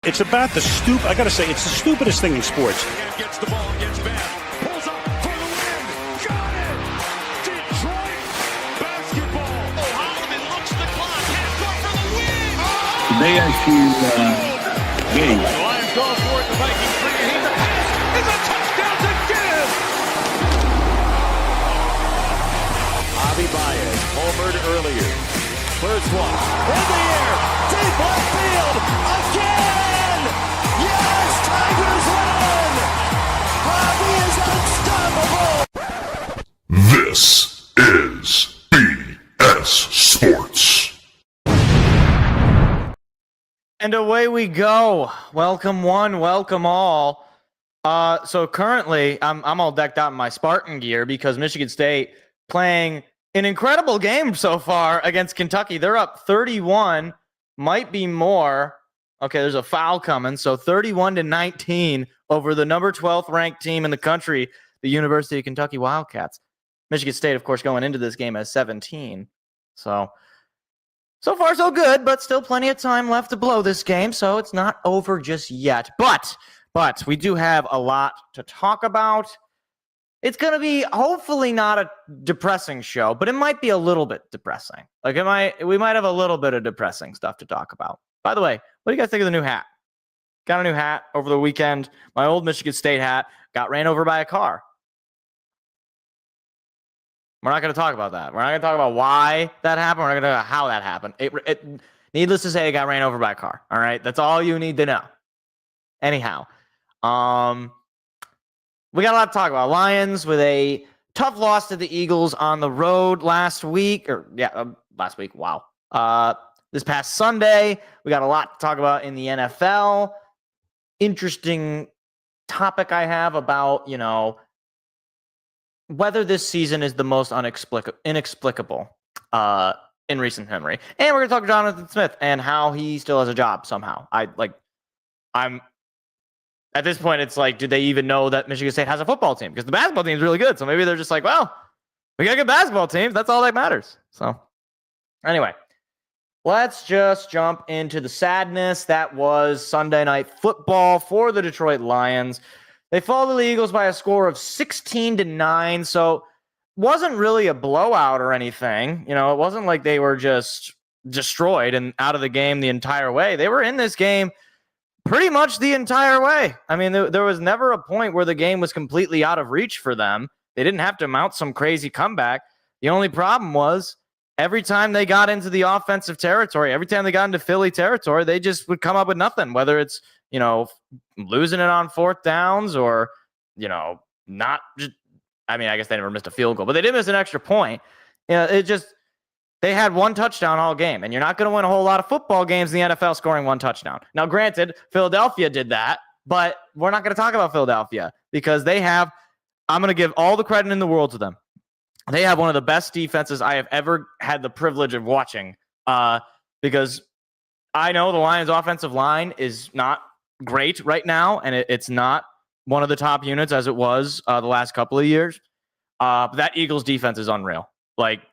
It's about the I got to say, it's the stupidest thing in sports. Gets the ball, gets back, pulls up for the win. Got it! Detroit basketball. Oh, Holloman looks the clock. Half court for the win. They actually game. The Lions go for it. The Vikings bring it. He's a pass. It's a touchdown to Gibbs. Javi Baez homered earlier. First one in the air, deep left field again. Yes, Tigers win. Javi is unstoppable. This is BS Sports. And away we go. Welcome one, welcome all. So currently, I'm all decked out in my Spartan gear because Michigan State playing an incredible game so far against Kentucky. They're up 31, might be more. Okay, there's a foul coming. So 31-19 over the number 12th ranked team in the country, the University of Kentucky Wildcats. Michigan State, of course, going into this game as 17. So far so good, but still plenty of time left to blow this game. So it's not over just yet. But we do have a lot to talk about. It's going to be hopefully not a depressing show, but it might be a little bit depressing. We might have a little bit of depressing stuff to talk about. By the way, what do you guys think of the new hat? Got a new hat over the weekend. My old Michigan State hat got ran over by a car. We're not going to talk about that. We're not going to talk about why that happened. We're not going to talk about how that happened. Needless to say, it got ran over by a car. All right? That's all you need to know. Anyhow, we got a lot to talk about. Lions with a tough loss to the Eagles on the road last week. Last week. Wow. This past Sunday, we got a lot to talk about in the NFL. Interesting topic I have about, whether this season is the most inexplicable in recent memory. And we're going to talk to Jonathan Smith and how he still has a job somehow. At this point, it's like, do they even know that Michigan State has a football team? Because the basketball team is really good. So maybe they're just like, well, we got good basketball teams. That's all that matters. So anyway, let's just jump into the sadness that was Sunday Night Football for the Detroit Lions. They fall to the Eagles by a score of 16-9. So wasn't really a blowout or anything. It wasn't like they were just destroyed and out of the game the entire way. They were in this game pretty much the entire way. I mean, there was never a point where the game was completely out of reach for them. They didn't have to mount some crazy comeback. The only problem was every time they got into the offensive territory, every time they got into Philly territory, they just would come up with nothing, whether it's, losing it on fourth downs or, not just, I guess they never missed a field goal, but they did miss an extra point. They had one touchdown all game, and you're not going to win a whole lot of football games in the NFL scoring one touchdown. Now, granted, Philadelphia did that, but we're not going to talk about Philadelphia because I'm going to give all the credit in the world to them. They have one of the best defenses I have ever had the privilege of watching because I know the Lions' offensive line is not great right now, and it's not one of the top units as it was the last couple of years. But that Eagles defense is unreal.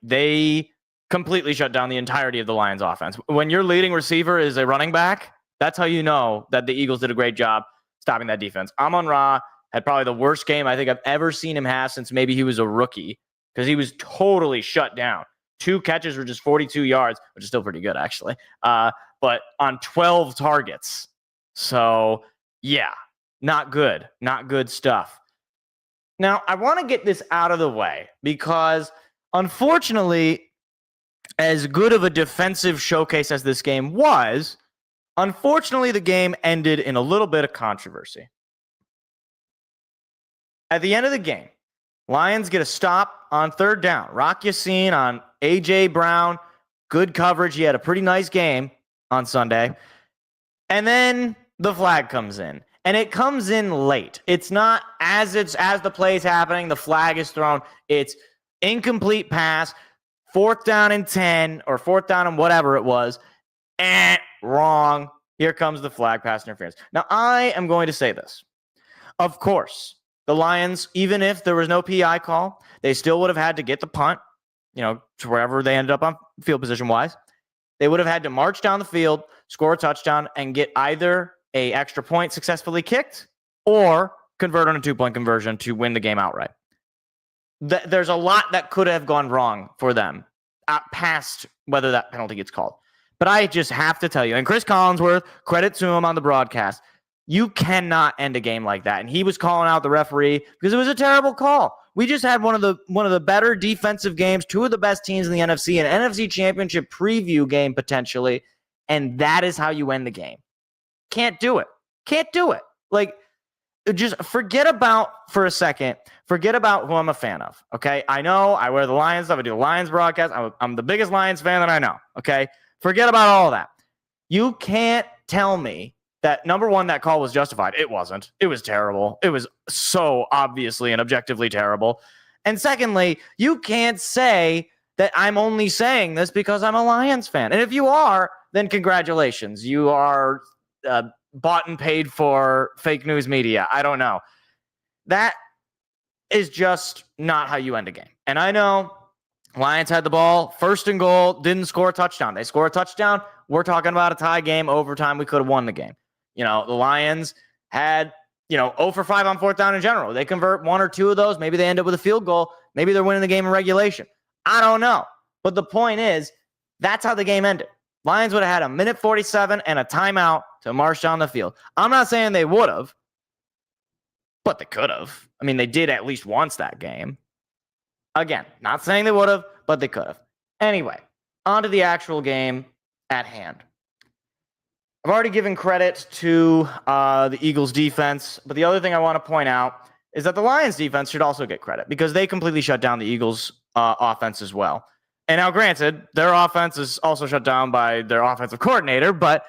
They completely shut down the entirety of the Lions offense. When your leading receiver is a running back, that's how you know that the Eagles did a great job stopping that defense. Amon-Ra had probably the worst game I think I've ever seen him have since maybe he was a rookie because he was totally shut down. 2 catches were just 42 yards, which is still pretty good actually, but on 12 targets. So, yeah, not good. Not good stuff. Now, I want to get this out of the way because, unfortunately, as good of a defensive showcase as this game was, unfortunately, the game ended in a little bit of controversy. At the end of the game, Lions get a stop on third down. Rock Ya-Sin on A.J. Brown. Good coverage. He had a pretty nice game on Sunday. And then the flag comes in. And it comes in late. It's not as the play's happening, the flag is thrown. It's incomplete pass. 4th down and 10 or 4th down and whatever it was. Wrong. Here comes the flag, pass interference. Now, I am going to say this. Of course, the Lions, even if there was no PI call, they still would have had to get the punt, to wherever they ended up on field position-wise. They would have had to march down the field, score a touchdown, and get either a extra point successfully kicked or convert on a 2-point conversion to win the game outright. There's a lot that could have gone wrong for them past whether that penalty gets called. But I just have to tell you, and Chris Collinsworth, credit to him on the broadcast, you cannot end a game like that. And he was calling out the referee because it was a terrible call. We just had one of the better defensive games, two of the best teams in the NFC, an NFC Championship preview game potentially, and that is how you end the game. Can't do it. Can't do it. Like, just forget about, for a second, forget about who I'm a fan of, okay? I know I wear the Lions stuff. I do the Lions broadcast. I'm the biggest Lions fan that I know, okay? Forget about all of that. You can't tell me that, number one, that call was justified. It wasn't. It was terrible. It was so obviously and objectively terrible. And secondly, you can't say that I'm only saying this because I'm a Lions fan. And if you are, then congratulations. You are bought and paid for fake news media. I don't know. That is just not how you end a game. And I know Lions had the ball, first and goal, didn't score a touchdown. They score a touchdown. We're talking about a tie game, overtime. We could have won the game. You know, the Lions had, 0 for 5 on fourth down in general. They convert one or two of those. Maybe they end up with a field goal. Maybe they're winning the game in regulation. I don't know. But the point is, that's how the game ended. Lions would have had a minute 47 and a timeout to march down the field. I'm not saying they would have, but they could have. I mean, they did at least once that game. Again, not saying they would have, but they could have. Anyway, on to the actual game at hand. I've already given credit to the Eagles' defense, but the other thing I want to point out is that the Lions' defense should also get credit because they completely shut down the Eagles' offense as well. And now, granted, their offense is also shut down by their offensive coordinator, but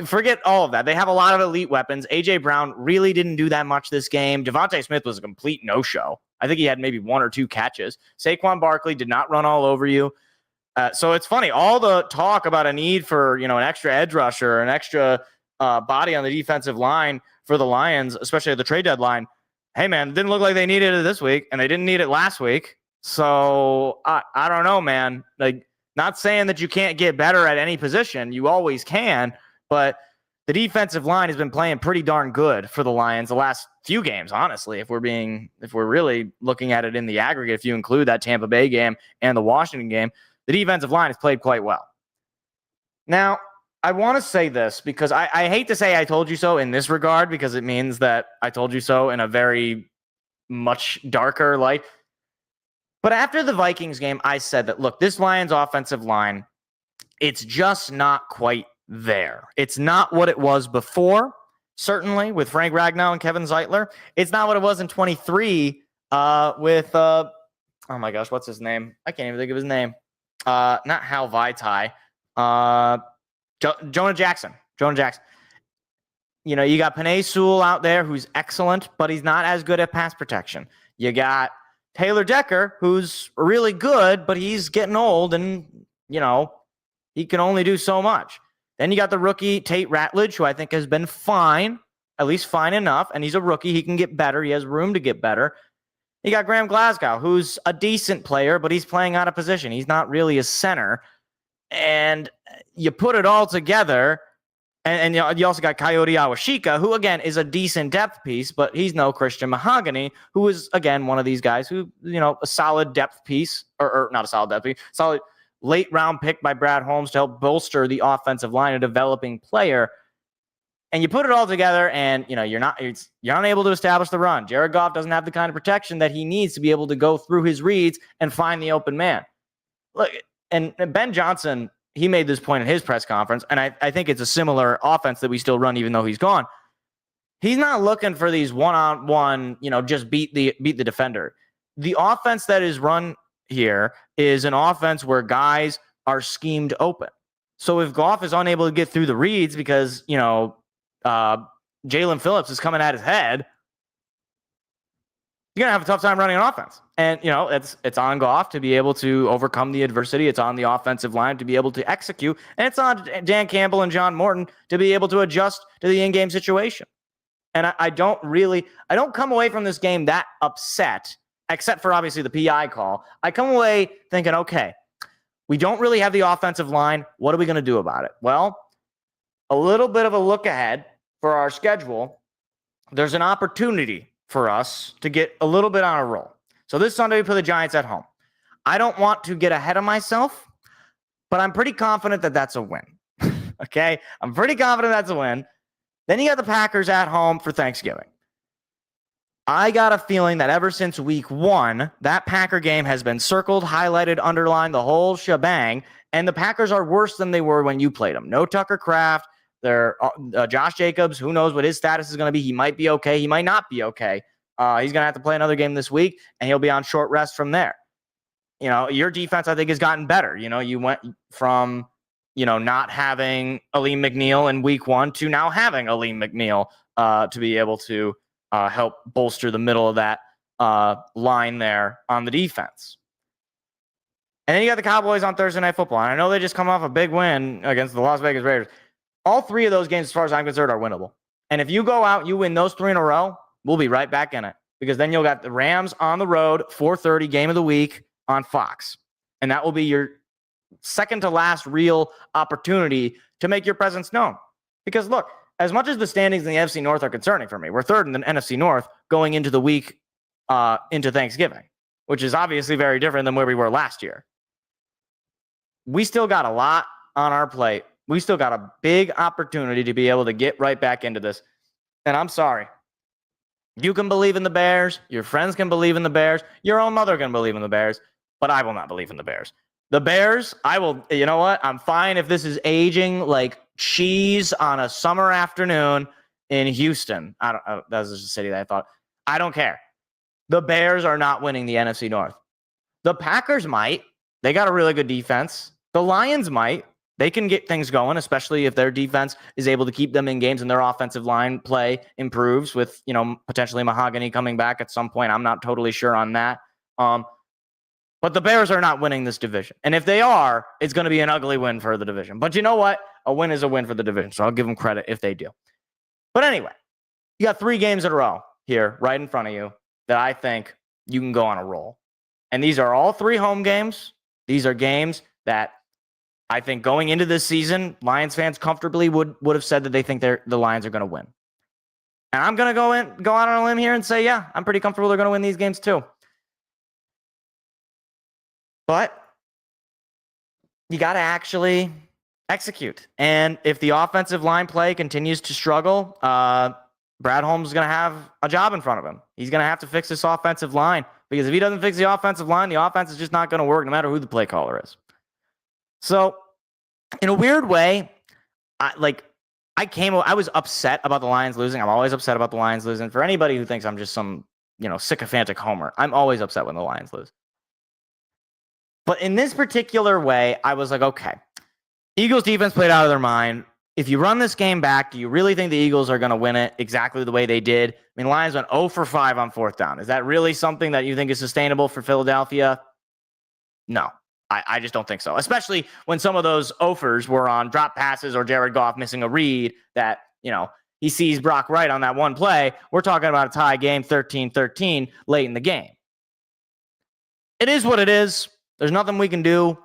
forget all of that. They have a lot of elite weapons. A.J. Brown really didn't do that much this game. Devontae Smith was a complete no-show. I think he had maybe 1 or 2 catches. Saquon Barkley did not run all over you. So it's funny. All the talk about a need for, an extra edge rusher, an extra body on the defensive line for the Lions, especially at the trade deadline. Hey, man, it didn't look like they needed it this week, and they didn't need it last week. So I don't know, man. Like, not saying that you can't get better at any position. You always can. But the defensive line has been playing pretty darn good for the Lions the last few games, honestly, if we're really looking at it in the aggregate, if you include that Tampa Bay game and the Washington game, the defensive line has played quite well. Now, I want to say this because I hate to say I told you so in this regard because it means that I told you so in a very much darker light. But after the Vikings game, I said that, look, this Lions offensive line, it's just not quite there. It's not what it was before, certainly, with Frank Ragnow and Kevin Zeitler. It's not what it was in 23 with, oh my gosh, what's his name? I can't even think of his name. Not Hal Vaitai. Jonah Jackson. You got Penei Sewell out there who's excellent, but he's not as good at pass protection. You got Taylor Decker, who's really good, but he's getting old and, he can only do so much. Then you got the rookie Tate Ratledge, who I think has been fine, at least fine enough, and he's a rookie. He can get better. He has room to get better. You got Graham Glasgow, who's a decent player, but he's playing out of position. He's not really a center. And you put it all together, and you also got Coyote Awashika, who, again, is a decent depth piece, but he's no Christian Mahogany, who is, again, one of these guys who, a solid depth piece, or not a solid depth piece, solid late round pick by Brad Holmes to help bolster the offensive line, a developing player. And you put it all together and, you're unable to establish the run. Jared Goff doesn't have the kind of protection that he needs to be able to go through his reads and find the open man. Look, and Ben Johnson, he made this point in his press conference, and I think it's a similar offense that we still run even though he's gone. He's not looking for these one-on-one, just beat the defender. The offense that is run here is an offense where guys are schemed open. So if Goff is unable to get through the reads because, Jalen Phillips is coming at his head, you're going to have a tough time running an offense. And, it's on Goff to be able to overcome the adversity. It's on the offensive line to be able to execute. And it's on Dan Campbell and John Morton to be able to adjust to the in-game situation. And I don't come away from this game that upset, except for obviously the PI call. I come away thinking, okay, we don't really have the offensive line. What are we going to do about it? Well, a little bit of a look ahead. for our schedule, there's an opportunity for us to get a little bit on a roll. So this Sunday, we play the Giants at home. I don't want to get ahead of myself, but I'm pretty confident that that's a win. Okay? I'm pretty confident that's a win. Then you got the Packers at home for Thanksgiving. I got a feeling that ever since week 1, that Packer game has been circled, highlighted, underlined, the whole shebang, and the Packers are worse than they were when you played them. No Tucker Kraft. They're Josh Jacobs. Who knows what his status is going to be? He might be okay. He might not be okay. He's going to have to play another game this week, and he'll be on short rest from there. Your defense, I think, has gotten better. You went from, not having Aleem McNeil in week 1 to now having Aleem McNeil to be able to help bolster the middle of that line there on the defense. And then you got the Cowboys on Thursday Night Football. And I know they just come off a big win against the Las Vegas Raiders. All 3 of those games, as far as I'm concerned, are winnable. And if you go out and you win those 3 in a row, we'll be right back in it. Because then you'll got the Rams on the road, 4:30 game of the week on Fox. And that will be your second to last real opportunity to make your presence known. Because look, as much as the standings in the NFC North are concerning for me, we're third in the NFC North going into the week into Thanksgiving, which is obviously very different than where we were last year. We still got a lot on our plate. We still got a big opportunity to be able to get right back into this. And I'm sorry. You can believe in the Bears. Your friends can believe in the Bears. Your own mother can believe in the Bears. But I will not believe in the Bears. The Bears, you know what? I'm fine if this is aging like cheese on a summer afternoon in Houston. That was just a city that I thought. I don't care. The Bears are not winning the NFC North. The Packers might. They got a really good defense. The Lions might. They can get things going, especially if their defense is able to keep them in games and their offensive line play improves with, potentially Mahogany coming back at some point. I'm not totally sure on that. But the Bears are not winning this division. And if they are, it's going to be an ugly win for the division. But you know what? A win is a win for the division. So I'll give them credit if they do. But anyway, you got 3 games in a row here right in front of you that I think you can go on a roll. And these are all 3 home games. These are games that I think going into this season, Lions fans comfortably would have said that they think the Lions are going to win. And I'm going to go out on a limb here and say, yeah, I'm pretty comfortable they're going to win these games too. But you got to actually execute. And if the offensive line play continues to struggle, Brad Holmes is going to have a job in front of him. He's going to have to fix this offensive line, because if he doesn't fix the offensive line, the offense is just not going to work no matter who the play caller is. So in a weird way, I was upset about the Lions losing. I'm always upset about the Lions losing. For anybody who thinks I'm just some, sycophantic homer, I'm always upset when the Lions lose. But in this particular way, I was like, okay, Eagles defense played out of their mind. If you run this game back, do you really think the Eagles are going to win it exactly the way they did? I mean, Lions went 0 for 5 on 4th down. Is that really something that you think is sustainable for Philadelphia? No, I just don't think so. Especially when some of those offers were on drop passes or Jared Goff missing a read that, he sees Brock Wright on that one play. We're talking about a tie game, 13-13 late in the game. It is what it is. There's nothing we can do.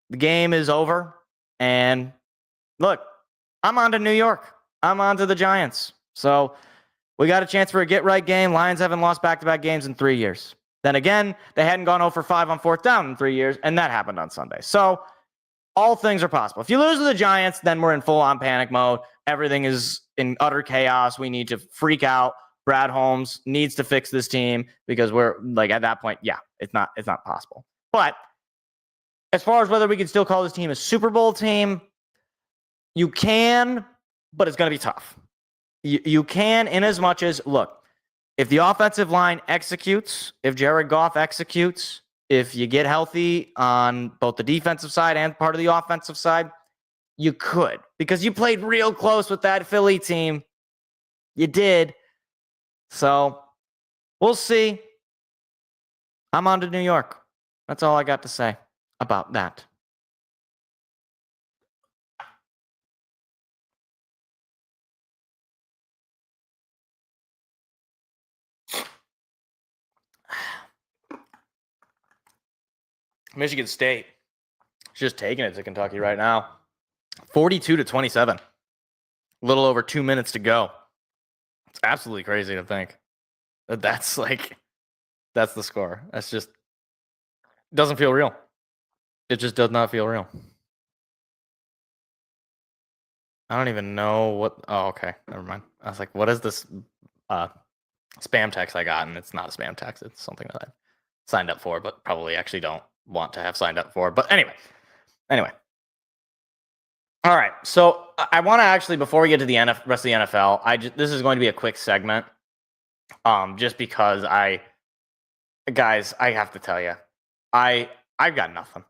The game is over. And look, I'm on to New York. I'm on to the Giants. So we got a chance for a get-right game. Lions haven't lost back-to-back games in 3 years. Then again, they hadn't gone 0 for 5 on 4th down in 3 years, and that happened on Sunday. So all things are possible. If you lose to the Giants, then we're in full-on panic mode. Everything is in utter chaos. We need to freak out. Brad Holmes needs to fix this team, because we're at that point, yeah, it's not possible. But as far as whether we can still call this team a Super Bowl team, you can, but it's going to be tough. You can, in as much as, look, if the offensive line executes, if Jared Goff executes, if you get healthy on both the defensive side and part of the offensive side, you could, because you played real close with that Philly team. You did. So we'll see. I'm on to New York. That's all I got to say about that. Michigan State is just taking it to Kentucky right now. 42-27. A little over 2 minutes to go absolutely crazy to think that that's the score. That's just doesn't feel real. It just does not feel real. I don't even know what. Oh, okay. Never mind. I was like, what is this spam text I got? And it's not a spam text. It's something that I signed up for, but probably actually don't want to have signed up for. But anyway. All right. So I want to actually, before we get to the rest of the NFL, this is going to be a quick segment. Just because guys, I have to tell you, I've got nothing.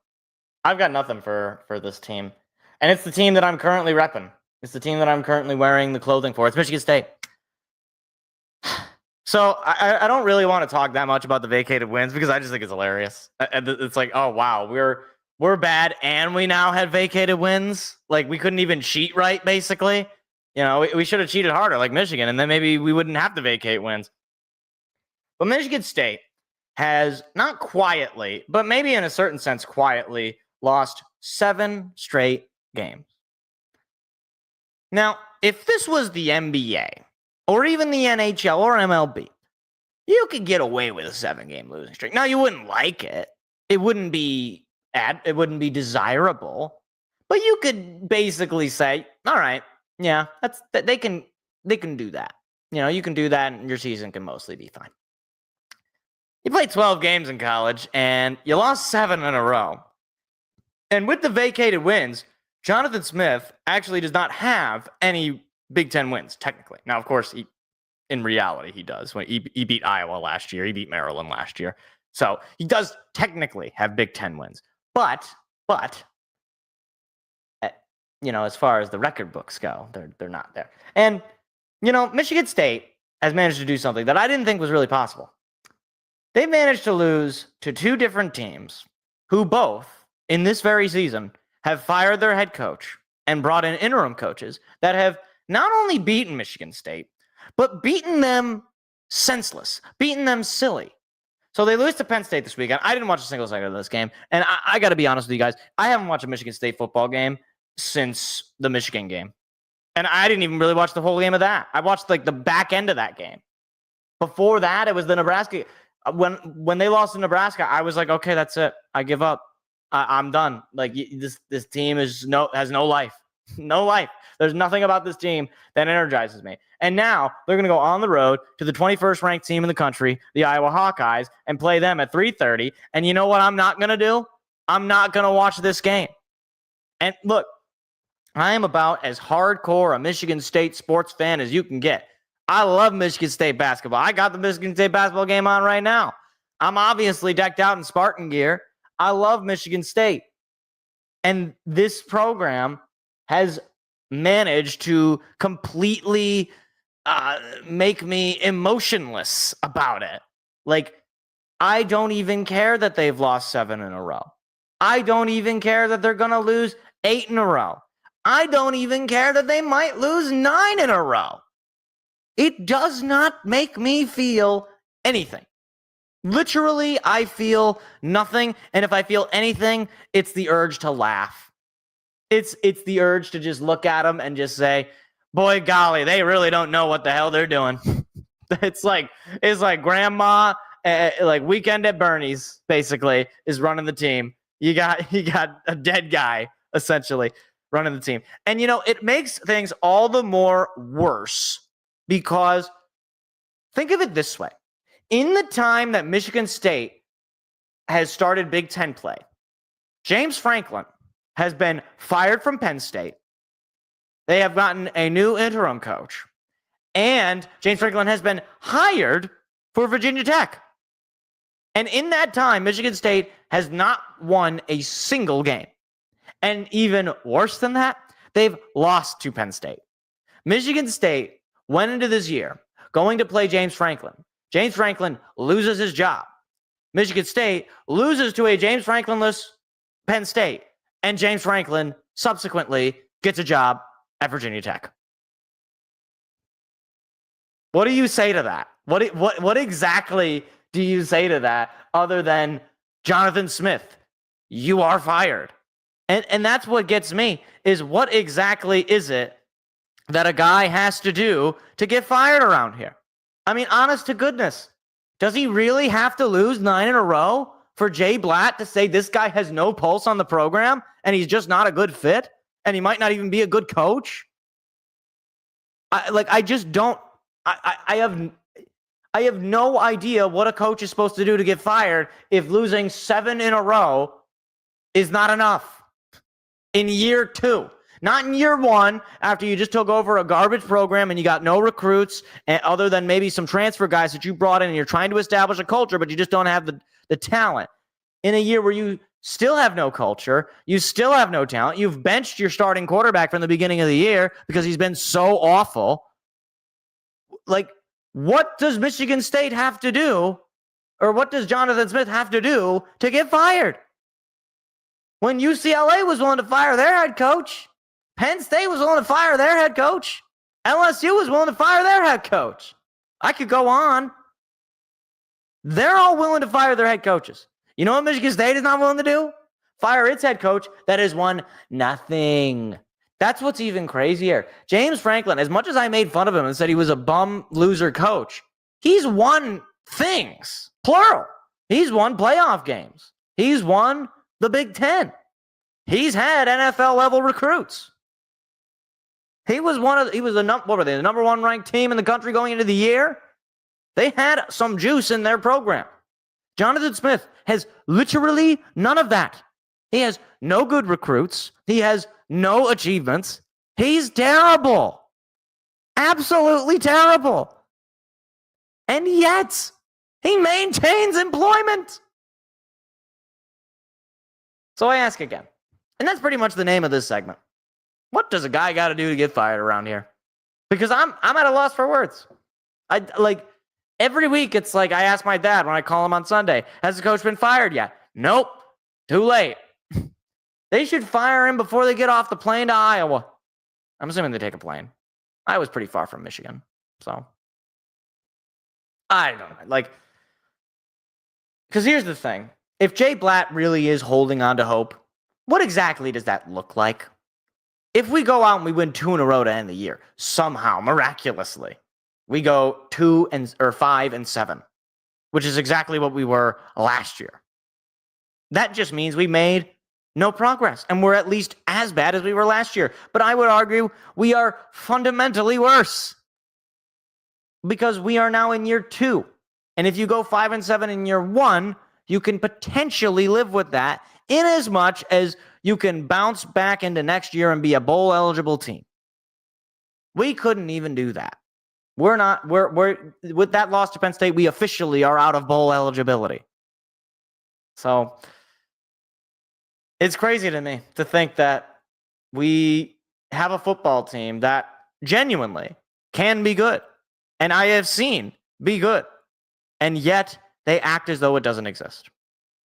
I've got nothing for this team. And it's the team that I'm currently repping. It's the team that I'm currently wearing the clothing for. It's Michigan State. So I don't really want to talk that much about the vacated wins because I just think it's hilarious. It's like, oh, wow, we're bad and we now had vacated wins. Like, we couldn't even cheat right, basically. You know, we should have cheated harder like Michigan, and then maybe we wouldn't have to vacate wins. But Michigan State has, not quietly, but maybe in a certain sense quietly, lost 7 straight games. Now, if this was the NBA or even the NHL or MLB, you could get away with a 7-game losing streak. Now, you wouldn't like it. It wouldn't be desirable. But you could basically say, all right, yeah, they can do that. You know, you can do that and your season can mostly be fine. You played 12 games in college and you lost 7 in a row. And with the vacated wins, Jonathan Smith actually does not have any Big Ten wins, technically. Now, of course, in reality, he does. When he beat Iowa last year. He beat Maryland last year. So he does technically have Big Ten wins. But you know, as far as the record books go, they're not there. And, you know, Michigan State has managed to do something that I didn't think was really possible. They managed to lose to 2 different teams who both, in this very season, have fired their head coach and brought in interim coaches that have not only beaten Michigan State, but beaten them senseless, beaten them silly. So they lose to Penn State this weekend. I didn't watch a single second of this game. And I got to be honest with you guys, I haven't watched a Michigan State football game since the Michigan game. And I didn't even really watch the whole game of that. I watched like the back end of that game. Before that, it was the Nebraska. When they lost to Nebraska, I was like, okay, that's it. I give up. I'm done. Like, this team has no life. No life. There's nothing about this team that energizes me. And now they're going to go on the road to the 21st ranked team in the country, the Iowa Hawkeyes, and play them at 3:30. And you know what I'm not going to do? I'm not going to watch this game. And look, I am about as hardcore a Michigan State sports fan as you can get. I love Michigan State basketball. I got the Michigan State basketball game on right now. I'm obviously decked out in Spartan gear. I love Michigan State. And this program has managed to completely make me emotionless about it. Like, I don't even care that they've lost 7 in a row. I don't even care that they're going to lose 8 in a row. I don't even care that they might lose 9 in a row. It does not make me feel anything. Literally, I feel nothing. And if I feel anything, it's the urge to laugh. It's the urge to just look at them and just say, boy, golly, they really don't know what the hell they're doing. It's like grandma, like weekend at Bernie's, basically, is running the team. You got a dead guy, essentially, running the team. And, you know, it makes things all the more worse because think of it this way. In the time that Michigan State has started Big Ten play, James Franklin has been fired from Penn State. They have gotten a new interim coach. And James Franklin has been hired for Virginia Tech. And in that time, Michigan State has not won a single game. And even worse than that, they've lost to Penn State. Michigan State went into this year going to play James Franklin. James Franklin loses his job. Michigan State loses to a James Franklin-less Penn State. And James Franklin subsequently gets a job at Virginia Tech. What do you say to that? What exactly do you say to that other than Jonathan Smith, you are fired? And that's what gets me is what exactly is it that a guy has to do to get fired around here. I mean, honest to goodness, does he really have to lose 9 in a row for Jay Blatt to say this guy has no pulse on the program and he's just not a good fit and he might not even be a good coach? I just don't. I have no idea what a coach is supposed to do to get fired if losing 7 in a row is not enough in year 2. Not in year 1 after you just took over a garbage program and you got no recruits other than maybe some transfer guys that you brought in and you're trying to establish a culture, but you just don't have the talent. In a year where you still have no culture, you still have no talent, you've benched your starting quarterback from the beginning of the year because he's been so awful. Like, what does Michigan State have to do, or what does Jonathan Smith have to do to get fired? When UCLA was willing to fire their head coach, Penn State was willing to fire their head coach, LSU was willing to fire their head coach. I could go on. They're all willing to fire their head coaches. You know what Michigan State is not willing to do? Fire its head coach that has won nothing. That's what's even crazier. James Franklin, as much as I made fun of him and said he was a bum loser coach, he's won things, plural. He's won playoff games. He's won the Big Ten. He's had NFL level recruits. He was the number 1 ranked team in the country going into the year. They had some juice in their program. Jonathan Smith has literally none of that. He has no good recruits. He has no achievements. He's terrible. Absolutely terrible. And yet, he maintains employment. So I ask again, and that's pretty much the name of this segment. What does a guy got to do to get fired around here? Because I'm at a loss for words. Every week, it's like I ask my dad when I call him on Sunday, has the coach been fired yet? Nope. Too late. They should fire him before they get off the plane to Iowa. I'm assuming they take a plane. I was pretty far from Michigan. So, I don't know. Because here's the thing. If Jay Blatt really is holding on to hope, what exactly does that look like? If we go out and we win 2 in a row to end the year, somehow, miraculously, we go 5-7, which is exactly what we were last year. That just means we made no progress, and we're at least as bad as we were last year. But I would argue we are fundamentally worse because we are now in year 2. And if you go 5-7 in year 1, you can potentially live with that in as much as you can bounce back into next year and be a bowl eligible team. We couldn't even do that. We're with that loss to Penn State, we officially are out of bowl eligibility. So it's crazy to me to think that we have a football team that genuinely can be good, and I have seen be good, and yet they act as though it doesn't exist.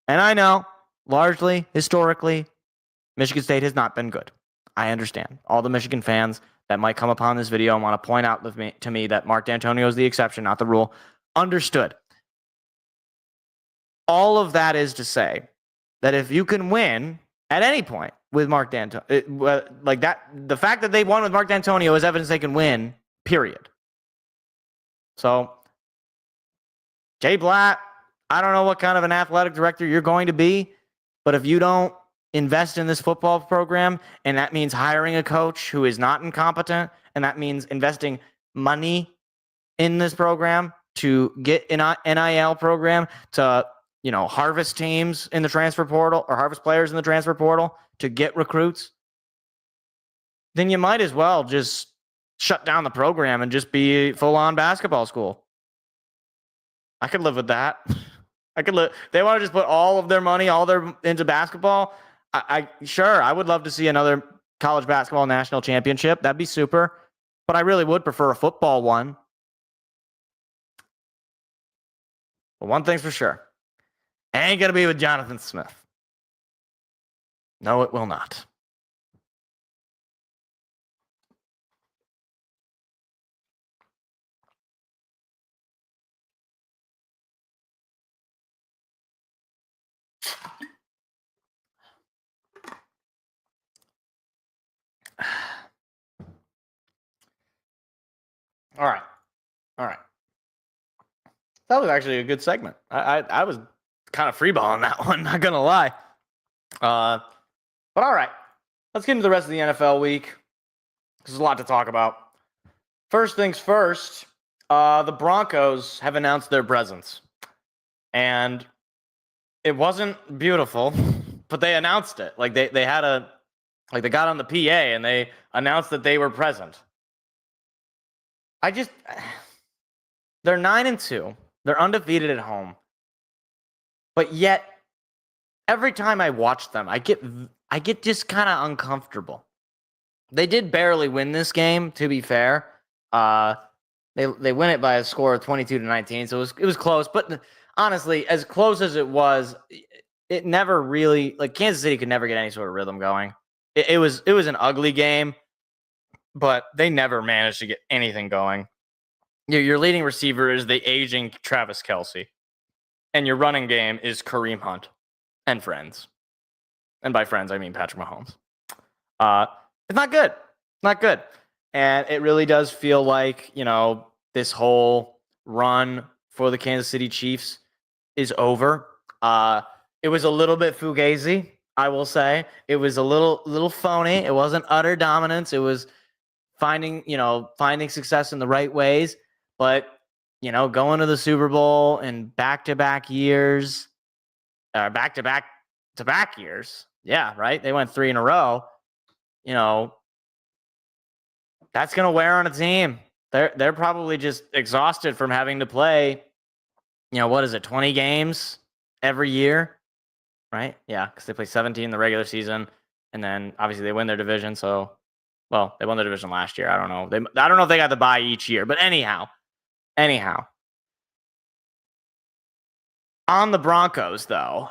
And I know, largely, historically, Michigan State has not been good. I understand. All the Michigan fans that might come upon this video and want to point out to me that Mark D'Antonio is the exception, not the rule. Understood. All of that is to say that if you can win at any point with Mark D'Antonio, like that, the fact that they won with Mark D'Antonio is evidence they can win, period. So, Jay Blatt, I don't know what kind of an athletic director you're going to be, but if you don't invest in this football program, and that means hiring a coach who is not incompetent, and that means investing money in this program to get an NIL program to, harvest teams in the transfer portal or harvest players in the transfer portal to get recruits, then you might as well just shut down the program and just be full-on basketball school. I could live with that. I could live. They want to just put all of their money, into basketball. I would love to see another college basketball national championship. That'd be super. But I really would prefer a football one. But one thing's for sure. It ain't going to be with Jonathan Smith. No, it will not. All right. That was actually a good segment. I was kind of freeballing that one, not going to lie. But all right. Let's get into the rest of the NFL week. There's a lot to talk about. First things first, the Broncos have announced their presence. And it wasn't beautiful, but they announced it. Like they got on the PA and they announced that they were present. They're 9-2. They're undefeated at home. But yet, every time I watch them, I get just kind of uncomfortable. They did barely win this game, to be fair. They win it by a score of 22-19, so it was close. But honestly, as close as it was, it never really, like, Kansas City could never get any sort of rhythm going. It was an ugly game, but they never managed to get anything going. Your leading receiver is the aging Travis Kelce, and your running game is Kareem Hunt and friends. And by friends, I mean Patrick Mahomes. It's not good. It's not good. And it really does feel like, this whole run for the Kansas City Chiefs is over. It was a little bit fugazi, I will say. It was a little phony. It wasn't utter dominance. It was finding success in the right ways. But, going to the Super Bowl in back-to-back years, back-to-back years. Yeah, right? They went 3 in a row. That's going to wear on a team. They're probably just exhausted from having to play, 20 games every year, right? Yeah, because they play 17 in the regular season, and then obviously they win their division. So, they won their division last year. I don't know. I don't know if they got the bye each year, but anyhow, on the Broncos though,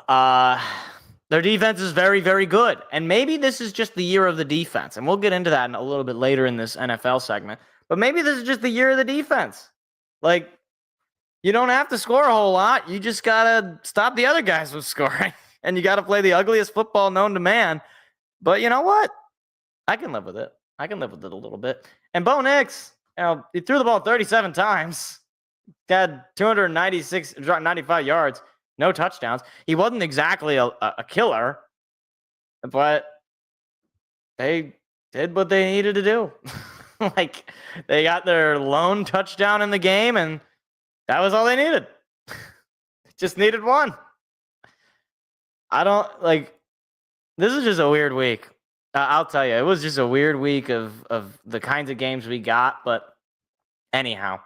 their defense is very, very good, and maybe this is just the year of the defense, and we'll get into that a little bit later in this NFL segment. But maybe this is just the year of the defense. Like, you don't have to score a whole lot. You just got to stop the other guys from scoring. And you got to play the ugliest football known to man. But you know what? I can live with it. I can live with it a little bit. And Bo Nix, he threw the ball 37 times. Had 95 yards, no touchdowns. He wasn't exactly a killer, but they did what they needed to do. Like, they got their lone touchdown in the game, and that was all they needed. Just needed one. This is just a weird week. I'll tell you, it was just a weird week of the kinds of games we got. But anyhow,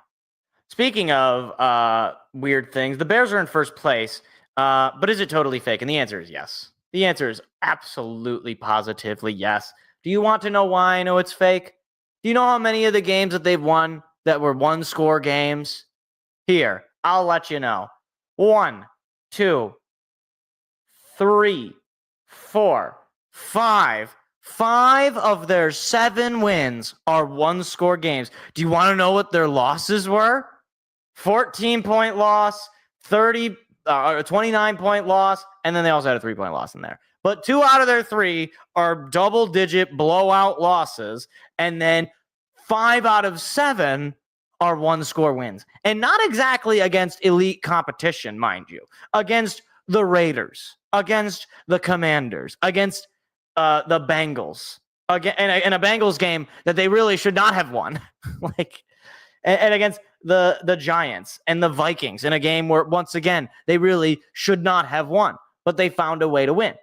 speaking of weird things, the Bears are in first place. But is it totally fake? And the answer is yes. The answer is absolutely, positively yes. Do you want to know why I know it's fake? Do you know how many of the games that they've won that were one-score games? Here, I'll let you know. 1, 2, 3, 4, 5. 5 of their 7 wins are one-score games. Do you want to know what their losses were? 14-point loss, 29-point loss, and then they also had a 3-point loss in there. But 2 out of their 3 are double-digit blowout losses, and then 5 out of 7 are one-score wins. And not exactly against elite competition, mind you. Against the Raiders, against the Commanders, against the Bengals, again, in a Bengals game that they really should not have won. And against the Giants and the Vikings in a game where, once again, they really should not have won, but they found a way to win.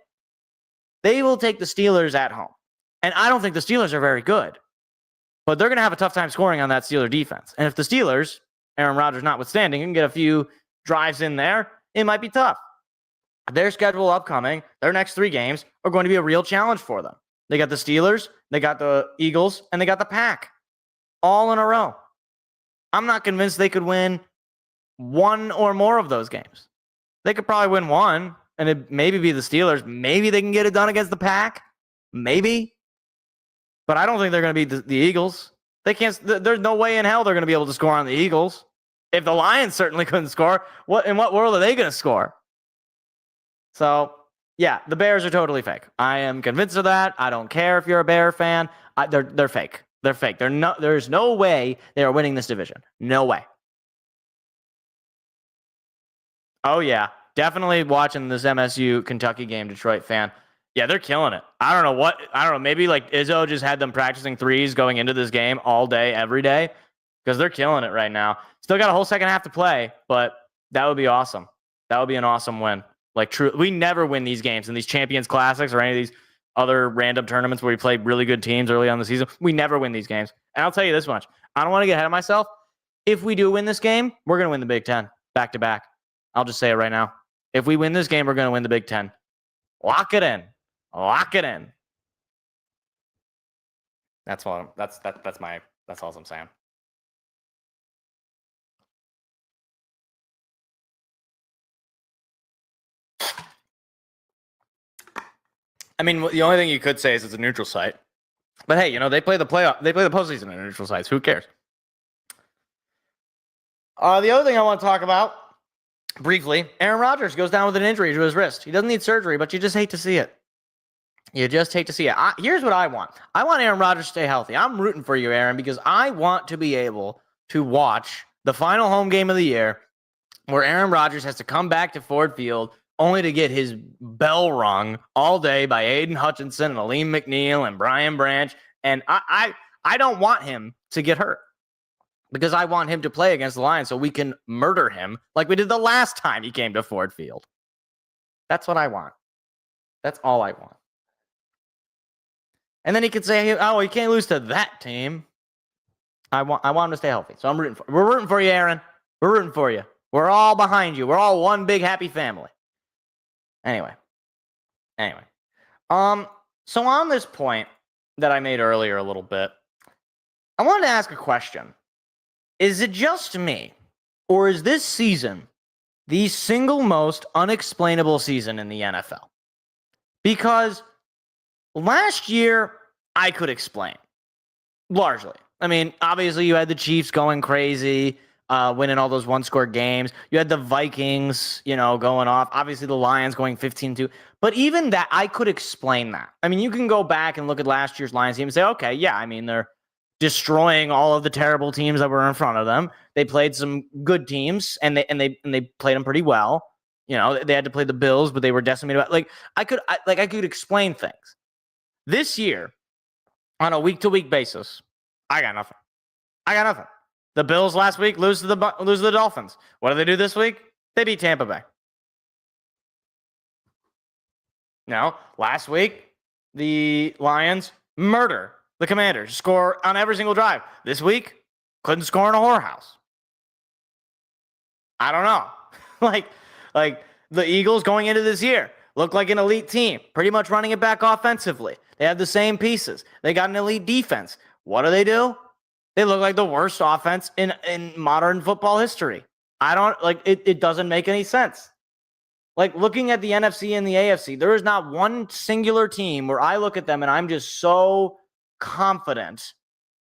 They will take the Steelers at home. And I don't think the Steelers are very good, but they're going to have a tough time scoring on that Steeler defense. And if the Steelers, Aaron Rodgers notwithstanding, can get a few drives in there, it might be tough. Their schedule upcoming, their next 3 games are going to be a real challenge for them. They got the Steelers, they got the Eagles, and they got the Pack all in a row. I'm not convinced they could win 1 or more of those games. They could probably win 1, and it maybe be the Steelers. Maybe they can get it done against the Pack. Maybe. But I don't think they're going to beat the Eagles. They can't. There's no way in hell they're going to be able to score on the Eagles. If the Lions certainly couldn't score, in what world are they going to score? So, yeah, the Bears are totally fake. I am convinced of that. I don't care if you're a Bear fan. They're fake. They're fake. There's no way they are winning this division. No way. Oh, yeah. Definitely watching this MSU Kentucky game, Detroit fan. Yeah, they're killing it. I don't know. Maybe like Izzo just had them practicing threes going into this game all day, every day, because they're killing it right now. Still got a whole second half to play, but that would be awesome. That would be an awesome win. Like, true, we never win these games in these Champions Classics or any of these other random tournaments where we play really good teams early on in the season. We never win these games. And I'll tell you this much. I don't want to get ahead of myself. If we do win this game, we're going to win the Big Ten back to back. I'll just say it right now. If we win this game, we're going to win the Big Ten. Lock it in. Lock it in. That's all I'm saying. I mean, the only thing you could say is it's a neutral site. But hey, they play the postseason in neutral sites. Who cares? The other thing I want to talk about briefly, Aaron Rodgers goes down with an injury to his wrist. He doesn't need surgery, but you just hate to see it. You just hate to see it. Here's what I want. I want Aaron Rodgers to stay healthy. I'm rooting for you, Aaron, because I want to be able to watch the final home game of the year where Aaron Rodgers has to come back to Ford Field only to get his bell rung all day by Aiden Hutchinson and Aleem McNeil and Brian Branch. And I don't want him to get hurt because I want him to play against the Lions so we can murder him like we did the last time he came to Ford Field. That's what I want. That's all I want. And then he could say, oh, he can't lose to that team. I want him to stay healthy. So we're rooting for you, Aaron. We're rooting for you. We're all behind you. We're all one big happy family. Anyway. So on this point that I made earlier a little bit, I wanted to ask a question. Is it just me, or is this season the single most unexplainable season in the NFL? Because last year, I could explain, largely. I mean, obviously, you had the Chiefs going crazy, winning all those one-score games. You had the Vikings, going off. Obviously, the Lions going 15-2. But even that, I could explain that. I mean, you can go back and look at last year's Lions team and say, okay, yeah, I mean, they're destroying all of the terrible teams that were in front of them. They played some good teams, and they played them pretty well. They had to play the Bills, but they were decimated. I could explain things. This year, on a week-to-week basis, I got nothing. The Bills last week lose to the Dolphins. What do they do this week? They beat Tampa Bay. Now, last week, the Lions murder the Commanders, score on every single drive. This week, couldn't score in a whorehouse. I don't know. like the Eagles going into this year look like an elite team, pretty much running it back offensively. They have the same pieces. They got an elite defense. What do? They look like the worst offense in modern football history. It doesn't make any sense. Like, looking at the NFC and the AFC, there is not one singular team where I look at them and I'm just so confident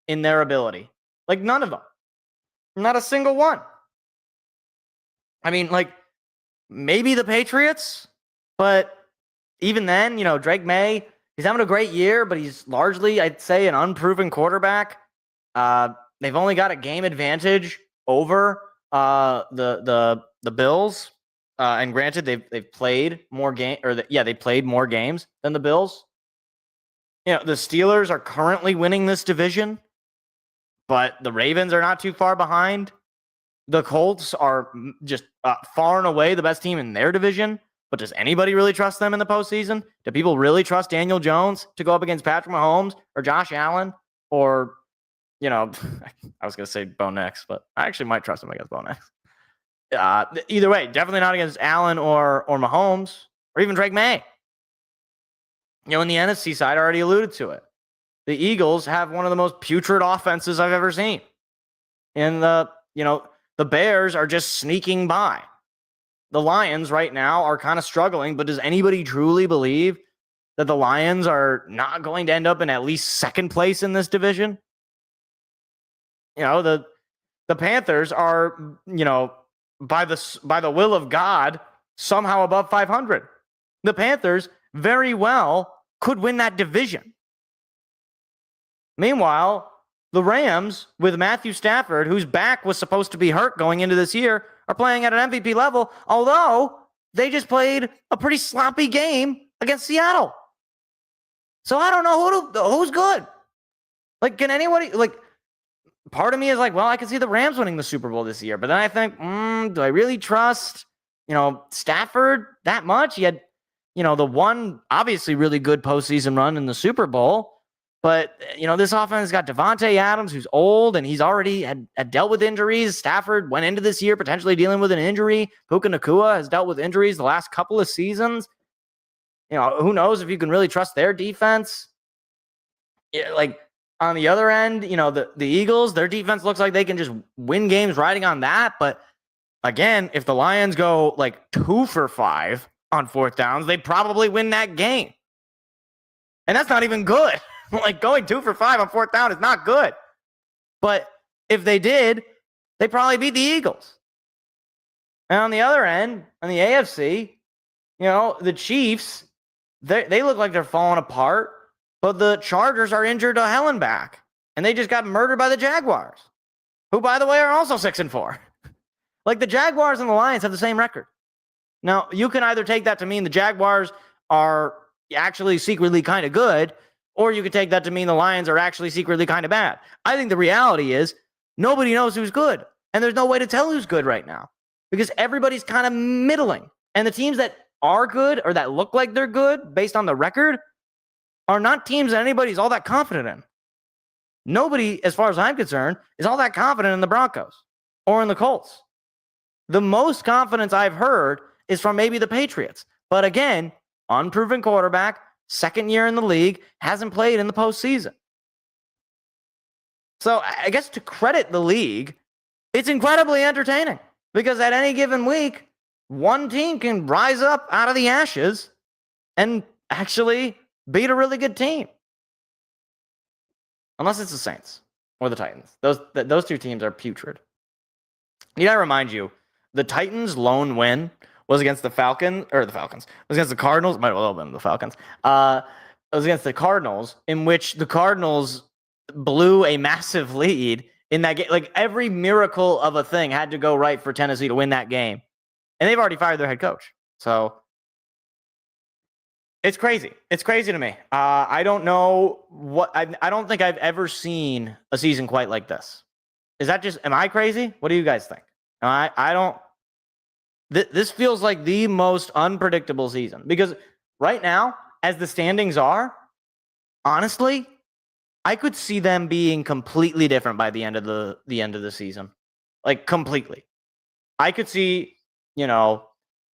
in their ability. Like, none of them. Not a single one. I mean, maybe the Patriots, but even then, Drake May, he's having a great year, but he's largely, I'd say, an unproven quarterback. They've only got a game advantage over the Bills. And granted, they've played more they played more games than the Bills. The Steelers are currently winning this division, but the Ravens are not too far behind. The Colts are just far and away the best team in their division. But does anybody really trust them in the postseason? Do people really trust Daniel Jones to go up against Patrick Mahomes or Josh Allen or, I was going to say Bo Nix, but I actually might trust him against Bo Nix. Either way, definitely not against Allen or Mahomes or even Drake May. In the NFC side, I already alluded to it. The Eagles have one of the most putrid offenses I've ever seen. And the Bears are just sneaking by. The Lions right now are kind of struggling, but does anybody truly believe that the Lions are not going to end up in at least second place in this division? The Panthers are, by the will of God, somehow above 500. The Panthers very well could win that division. Meanwhile, the Rams with Matthew Stafford, whose back was supposed to be hurt going into this year, are playing at an MVP level, although they just played a pretty sloppy game against Seattle. So I don't know who's good. Like, can anybody, like, part of me is like, well, I can see the Rams winning the Super Bowl this year. But then I think, do I really trust, Stafford that much? He had, the one obviously really good postseason run in the Super Bowl. But, this offense has got Devontae Adams, who's old, and he's already had dealt with injuries. Stafford went into this year potentially dealing with an injury. Puka Nacua has dealt with injuries the last couple of seasons. Who knows if you can really trust their defense? Yeah, like, on the other end, the Eagles, their defense looks like they can just win games riding on that. But, again, if the Lions go, 2 for 5 on fourth downs, they probably win that game. And that's not even good. Going 2 for 5 on fourth down is not good. But if they did, they probably beat the Eagles. And on the other end, on the AFC, the Chiefs, they look like they're falling apart, but the Chargers are injured to hell and back. And they just got murdered by the Jaguars, who, by the way, are also 6-4. The Jaguars and the Lions have the same record. Now, you can either take that to mean the Jaguars are actually secretly kind of good, or you could take that to mean the Lions are actually secretly kind of bad. I think the reality is nobody knows who's good, and there's no way to tell who's good right now because everybody's kind of middling. And the teams that are good or that look like they're good based on the record are not teams that anybody's all that confident in. Nobody, as far as I'm concerned, is all that confident in the Broncos or in the Colts. The most confidence I've heard is from maybe the Patriots. But again, unproven quarterback, second year in the league, hasn't played in the postseason. So I guess to credit the league, it's incredibly entertaining because at any given week, one team can rise up out of the ashes and actually beat a really good team. Unless it's the Saints or the Titans. Those two teams are putrid. Need I remind you, the Titans' lone win was against the Falcons. It was against the Cardinals. Might have well been the Falcons. It was against the Cardinals, in which the Cardinals blew a massive lead in that game. Every miracle of a thing had to go right for Tennessee to win that game. And they've already fired their head coach. So it's crazy. It's crazy to me. I don't know I don't think I've ever seen a season quite like this. Is that am I crazy? What do you guys think? I don't. This feels like the most unpredictable season because right now, as the standings are, honestly, I could see them being completely different by the end of the season, completely. I could see,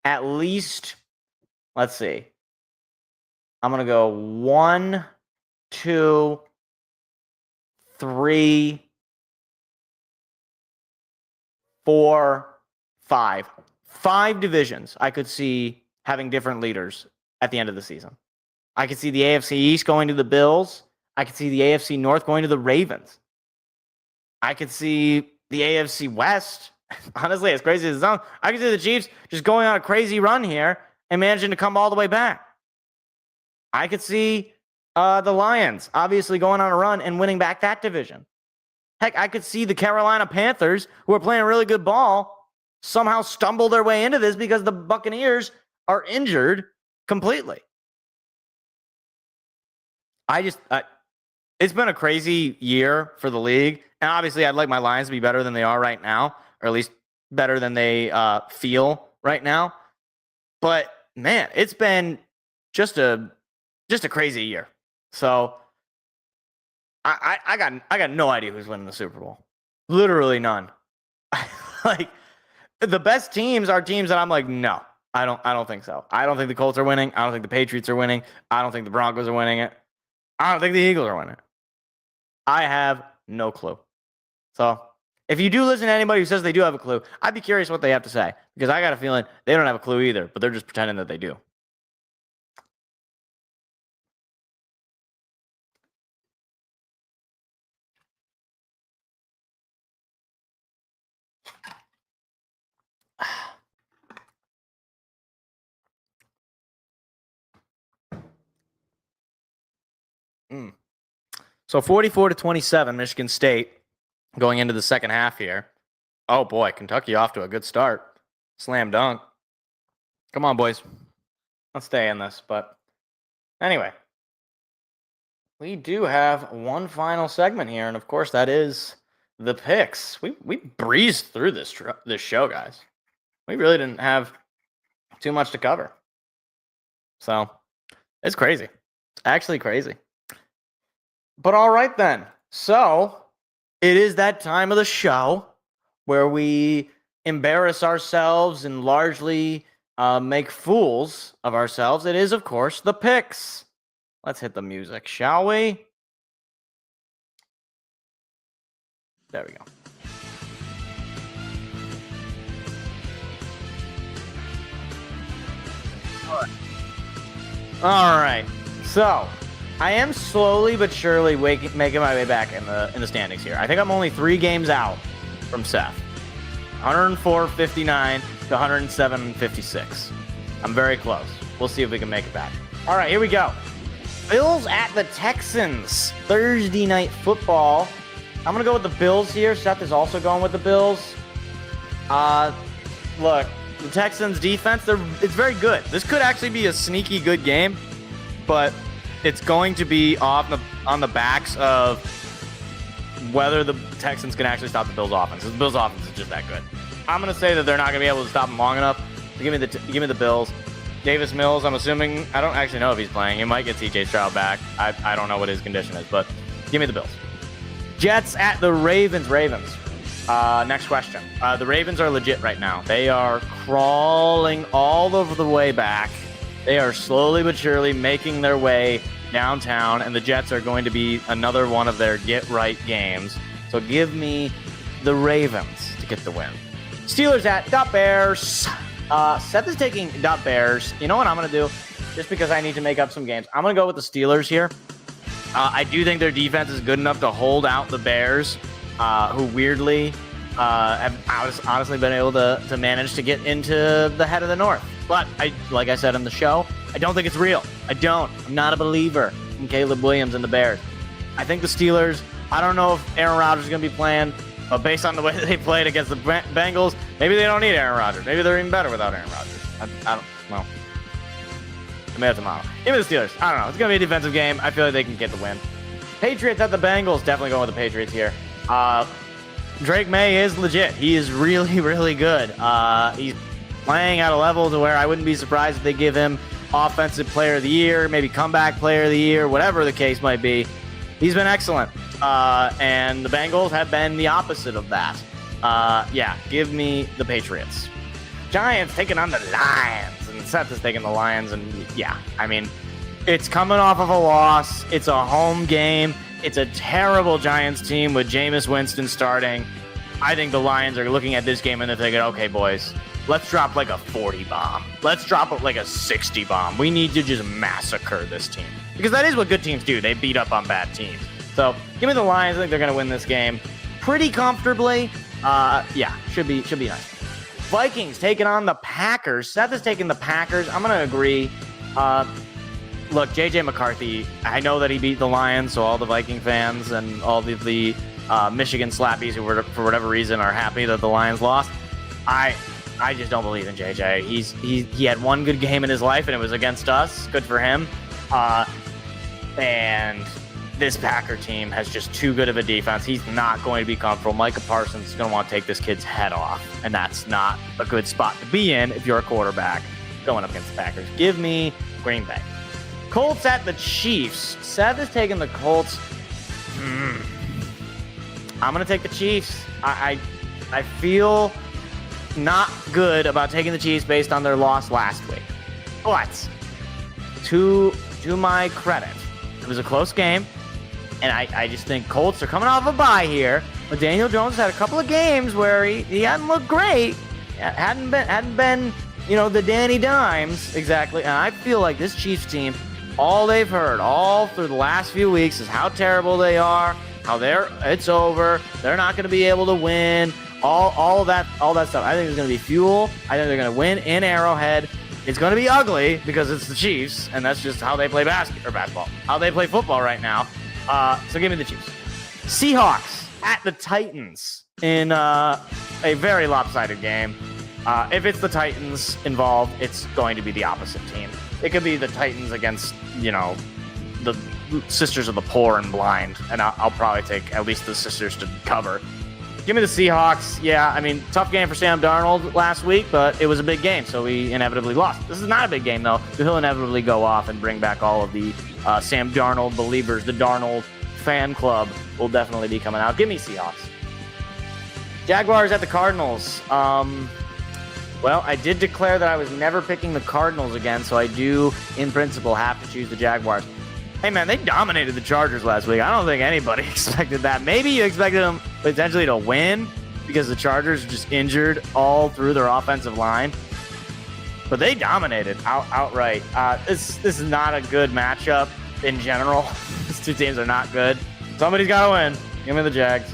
at least. Let's see. I'm gonna go 1, 2, 3, 4, 5. 5 divisions I could see having different leaders at the end of the season. I could see the AFC East going to the Bills. I could see the AFC North going to the Ravens. I could see the AFC West, honestly, as crazy as it sounds, I could see the Chiefs just going on a crazy run here and managing to come all the way back. I could see the Lions obviously going on a run and winning back that division. Heck, I could see the Carolina Panthers, who are playing really good ball, somehow stumble their way into this because the Buccaneers are injured completely. It's been a crazy year for the league. And obviously, I'd like my Lions to be better than they are right now, or at least better than they feel right now. But man, it's been just a crazy year. So I got no idea who's winning the Super Bowl. Literally none. The best teams are teams that I'm like, no, I don't think so. I don't think the Colts are winning. I don't think the Patriots are winning. I don't think the Broncos are winning it. I don't think the Eagles are winning it. I have no clue. So if you do listen to anybody who says they do have a clue, I'd be curious what they have to say because I got a feeling they don't have a clue either, but they're just pretending that they do. So 44-27, Michigan State going into the second half here. Oh boy, Kentucky off to a good start. Slam dunk. Come on, boys. Let's stay in this. But anyway, we do have one final segment here, and of course that is the picks. We breezed through this show, guys. We really didn't have too much to cover. So it's crazy. It's actually crazy. But all right then. So it is that time of the show where we embarrass ourselves and largely make fools of ourselves. It is, of course, the picks. Let's hit the music, shall we? There we go. All right. So I am slowly but surely making my way back in the standings here. I think I'm only 3 games out from Seth. 104.59 to 107.56. I'm very close. We'll see if we can make it back. All right, here we go. Bills at the Texans. Thursday night football. I'm going to go with the Bills here. Seth is also going with the Bills. Look, the Texans defense, it's very good. This could actually be a sneaky good game, but it's going to be on the backs of whether the Texans can actually stop the Bills' offense. The Bills' offense is just that good. I'm going to say that they're not going to be able to stop them long enough. So give me the Bills. Davis Mills, I'm assuming, I don't actually know if he's playing. He might get CJ Stroud back. I don't know what his condition is, but give me the Bills. Jets at the Ravens. Next question. The Ravens are legit right now. They are crawling all over the way back. They are slowly but surely making their way downtown, and the Jets are going to be another one of their get-right games. So give me the Ravens to get the win. Steelers at Bears. Seth is taking Bears. You know what I'm going to do? Just because I need to make up some games, I'm going to go with the Steelers here. I do think their defense is good enough to hold out the Bears, who weirdly have honestly been able to manage to get into the head of the North. But like I said in the show, I don't think it's real. I'm not a believer in Caleb Williams and the Bears. I think the Steelers, I don't know if Aaron Rodgers is going to be playing, but based on the way they played against the Bengals, maybe they don't need Aaron Rodgers. Maybe they're even better without Aaron Rodgers. I don't know. I may have to model. Give me the Steelers. I don't know. It's going to be a defensive game. I feel like they can get the win. Patriots at the Bengals. Definitely going with the Patriots here. Drake May is legit. He is really, really good. He's playing at a level to where I wouldn't be surprised if they give him Offensive Player of the Year, maybe Comeback Player of the Year, whatever the case might be. He's been excellent. And the Bengals have been the opposite of that. Give me the Patriots. Giants taking on the Lions. And Seth is taking the Lions. And it's coming off of a loss. It's a home game. It's a terrible Giants team with Jameis Winston starting. I think the Lions are looking at this game and they're thinking, okay, boys, let's drop like a 40 bomb. Let's drop like a 60 bomb. We need to just massacre this team. Because that is what good teams do. They beat up on bad teams. So give me the Lions. I think they're going to win this game pretty comfortably. Should be nice. Vikings taking on the Packers. Seth is taking the Packers. I'm going to agree. Look, J.J. McCarthy, I know that he beat the Lions, so all the Viking fans and all the Michigan slappies who, for whatever reason, are happy that the Lions lost. I just don't believe in J.J. He had one good game in his life, and it was against us. Good for him. And this Packer team has just too good of a defense. He's not going to be comfortable. Micah Parsons is going to want to take this kid's head off, and that's not a good spot to be in if you're a quarterback going up against the Packers. Give me Green Bay. Colts at the Chiefs. Seth is taking the Colts. I'm going to take the Chiefs. I feel not good about taking the Chiefs based on their loss last week. But to my credit, it was a close game. And I just think Colts are coming off a bye here. But Daniel Jones had a couple of games where he hadn't looked great. Hadn't been, the Danny Dimes exactly. And I feel like this Chiefs team, all they've heard all through the last few weeks is how terrible they are, how it's over, they're not going to be able to win, all that stuff. I think it's going to be fuel. I think they're going to win in Arrowhead. It's going to be ugly because it's the Chiefs, and that's just how they play basketball, how they play football right now. So give me the Chiefs. Seahawks at the Titans in a very lopsided game. If it's the Titans involved, it's going to be the opposite team. It could be the Titans against, the Sisters of the Poor and Blind, and I'll probably take at least the Sisters to cover. Give me the Seahawks. Yeah, I mean, tough game for Sam Darnold last week, but it was a big game, so we inevitably lost. This is not a big game, though. He'll inevitably go off and bring back all of the Sam Darnold believers. The Darnold fan club will definitely be coming out. Give me Seahawks. Jaguars at the Cardinals. Well, I did declare that I was never picking the Cardinals again, so I do, in principle, have to choose the Jaguars. Hey, man, they dominated the Chargers last week. I don't think anybody expected that. Maybe you expected them potentially to win because the Chargers are just injured all through their offensive line. But they dominated outright. This is not a good matchup in general. These two teams are not good. Somebody's got to win. Give me the Jags.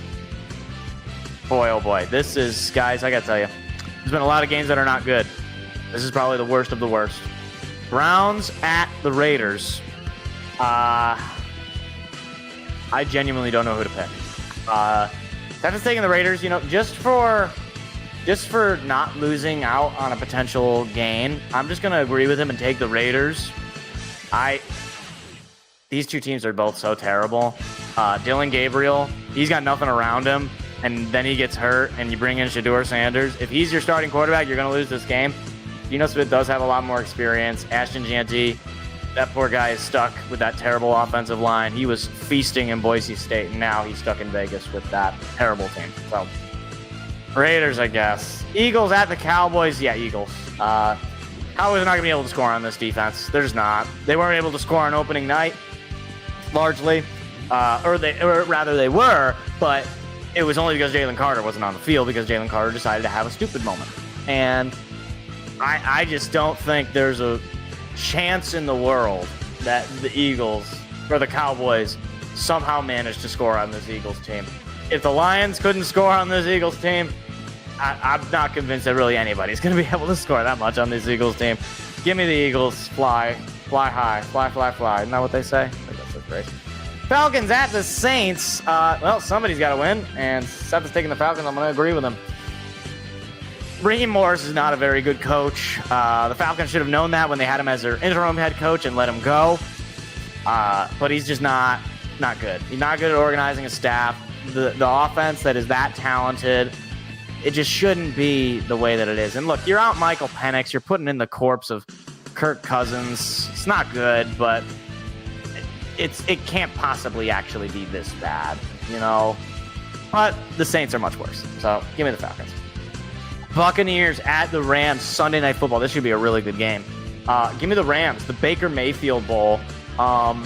Boy, oh boy. This is, guys, I got to tell you, there's been a lot of games that are not good. This is probably the worst of the worst. Browns at the Raiders. I genuinely don't know who to pick. Seth is taking the Raiders, just for not losing out on a potential gain. I'm just gonna agree with him and take the Raiders. These two teams are both so terrible. Dylan Gabriel, he's got nothing around him, and then he gets hurt, and you bring in Shedeur Sanders. If he's your starting quarterback, you're gonna lose this game. Geno Smith does have a lot more experience. Ashton Jeanty, that poor guy is stuck with that terrible offensive line. He was feasting in Boise State, and now he's stuck in Vegas with that terrible team. So, Raiders, I guess. Eagles at the Cowboys. Yeah, Eagles. Cowboys are not going to be able to score on this defense. They're just not. They weren't able to score on opening night, largely. Or rather, they were, but it was only because Jalen Carter wasn't on the field because Jalen Carter decided to have a stupid moment. And I just don't think there's a chance in the world that the Eagles or the Cowboys somehow managed to score on this Eagles team. If the Lions couldn't score on this Eagles team, I'm not convinced that really anybody's going to be able to score that much on this Eagles team. Give me the Eagles. Fly high, fly. Isn't that what they say? I think that's the phrase. Falcons at the Saints. Well, somebody's got to win, and Seth is taking the Falcons. I'm going to agree with him. Raheem Morris is not a very good coach. The Falcons should have known that when they had him as their interim head coach and let him go. But he's just not good. He's not good at organizing a staff. The offense that is that talented, it just shouldn't be the way that it is. And look, you're out Michael Penix. You're putting in the corpse of Kirk Cousins. It's not good, but it can't possibly actually be this bad, But the Saints are much worse. So give me the Falcons. Buccaneers at the Rams, Sunday Night Football. This should be a really good game. Give me the Rams, the Baker Mayfield Bowl. The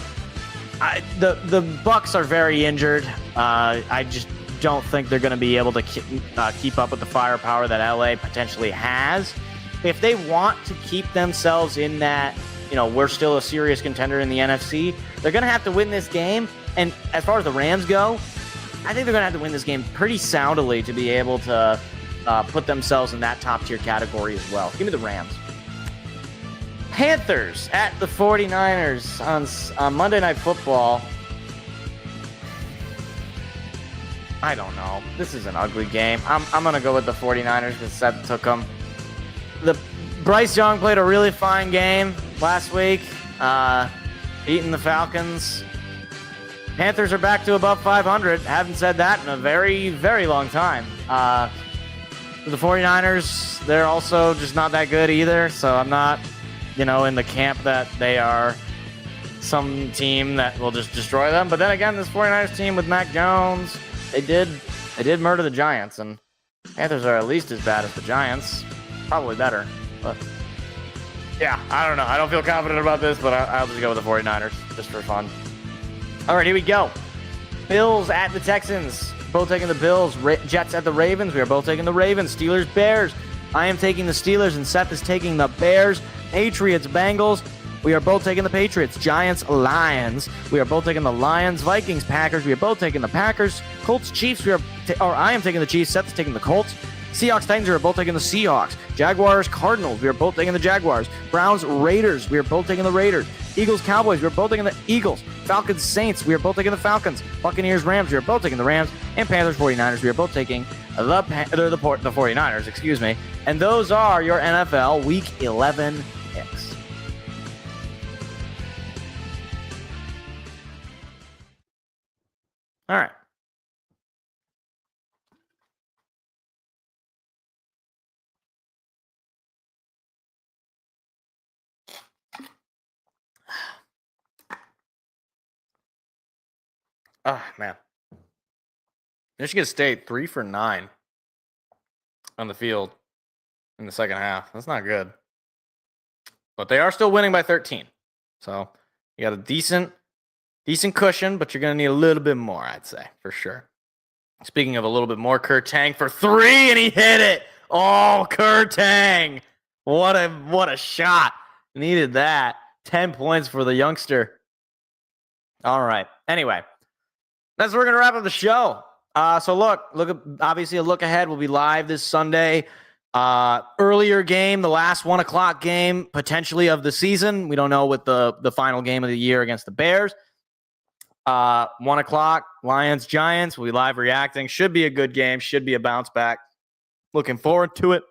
Bucs are very injured. I just don't think they're going to be able to keep up with the firepower that LA potentially has. If they want to keep themselves in that, we're still a serious contender in the NFC, they're going to have to win this game. And as far as the Rams go, I think they're going to have to win this game pretty soundly to be able to put themselves in that top-tier category as well. Give me the Rams. Panthers at the 49ers on Monday Night Football. I don't know. This is an ugly game. I'm going to go with the 49ers because Seth took them. Bryce Young played a really fine game last week, beating the Falcons. Panthers are back to above 500. Haven't said that in a very, very long time. The 49ers, they're also just not that good either, so I'm not, in the camp that they are some team that will just destroy them. But then again, this 49ers team with Mac Jones, they did murder the Giants, and Panthers are at least as bad as the Giants. Probably better, but yeah, I don't know. I don't feel confident about this, but I'll just go with the 49ers just for fun. All right, here we go. Bills at the Texans. Both taking the Bills. Jets at the Ravens. We are both taking the Ravens. Steelers, Bears. I am taking the Steelers, and Seth is taking the Bears. Patriots, Bengals. We are both taking the Patriots. Giants, Lions. We are both taking the Lions. Vikings, Packers. We are both taking the Packers. Colts, Chiefs. I am taking the Chiefs. Seth is taking the Colts. Seahawks, Titans, we are both taking the Seahawks. Jaguars, Cardinals, we are both taking the Jaguars. Browns, Raiders, we are both taking the Raiders. Eagles, Cowboys, we are both taking the Eagles. Falcons, Saints, we are both taking the Falcons. Buccaneers, Rams, we are both taking the Rams. And Panthers, 49ers, we are both taking the 49ers, excuse me. And those are your NFL Week 11 picks. All right. Oh, man. Michigan State, 3 for 9 on the field in the second half. That's not good. But they are still winning by 13. So you got a decent cushion, but you're going to need a little bit more, I'd say, for sure. Speaking of a little bit more, Kurt Tang for 3, and he hit it. Oh, Kurt Tang. What a shot. Needed that. 10 points for the youngster. All right. Anyway, that's where we're going to wrap up the show. So look, obviously a look ahead. We'll be live this Sunday. Earlier game, the last 1 o'clock game, potentially of the season. We don't know what the final game of the year against the Bears. 1 o'clock, Lions, Giants. We'll be live reacting. Should be a good game. Should be a bounce back. Looking forward to it.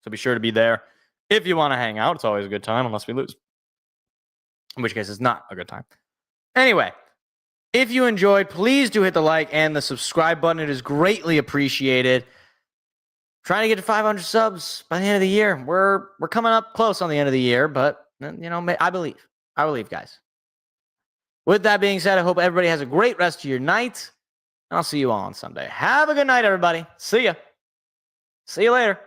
So be sure to be there. If you want to hang out, it's always a good time unless we lose. In which case, it's not a good time. Anyway, if you enjoyed, please do hit the like and the subscribe button. It is greatly appreciated. Trying to get to 500 subs by the end of the year. We're coming up close on the end of the year, but I believe, guys. With that being said, I hope everybody has a great rest of your night. And I'll see you all on Sunday. Have a good night, everybody. See ya. See you later.